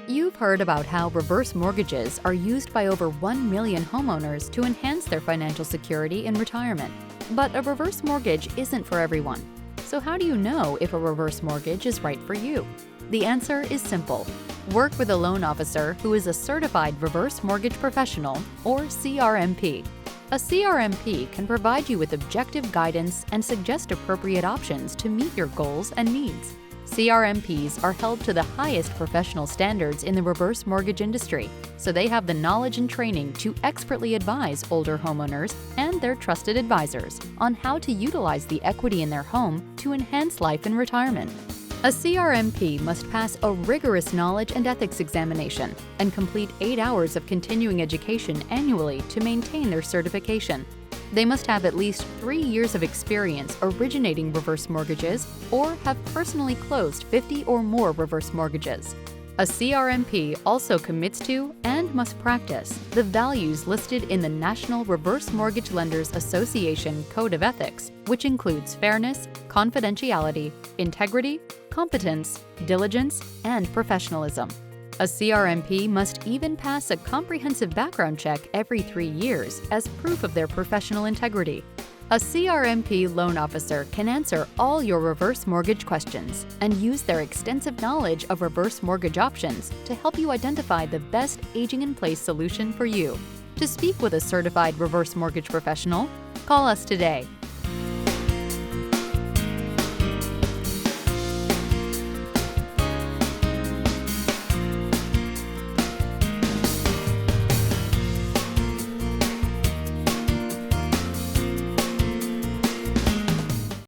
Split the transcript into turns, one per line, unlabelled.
You've heard about how reverse mortgages are used by over 1 million homeowners to enhance their financial security in retirement. But a reverse mortgage isn't for everyone. So how do you know if a reverse mortgage is right for you? The answer is simple. Work with a loan officer who is a certified reverse mortgage professional, or CRMP. A CRMP can provide you with objective guidance and suggest appropriate options to meet your goals and needs. CRMPs are held to the highest professional standards in the reverse mortgage industry, so they have the knowledge and training to expertly advise older homeowners and their trusted advisors on how to utilize the equity in their home to enhance life in retirement. A CRMP must pass a rigorous knowledge and ethics examination and complete 8 hours of continuing education annually to maintain their certification. They must have at least 3 years of experience originating reverse mortgages or have personally closed 50 or more reverse mortgages. A CRMP also commits to and must practice the values listed in the National Reverse Mortgage Lenders Association Code of Ethics, which includes fairness, confidentiality, integrity, competence, diligence, and professionalism. A CRMP must even pass a comprehensive background check every 3 years as proof of their professional integrity. A CRMP loan officer can answer all your reverse mortgage questions and use their extensive knowledge of reverse mortgage options to help you identify the best aging-in-place solution for you. To speak with a certified reverse mortgage professional, call us today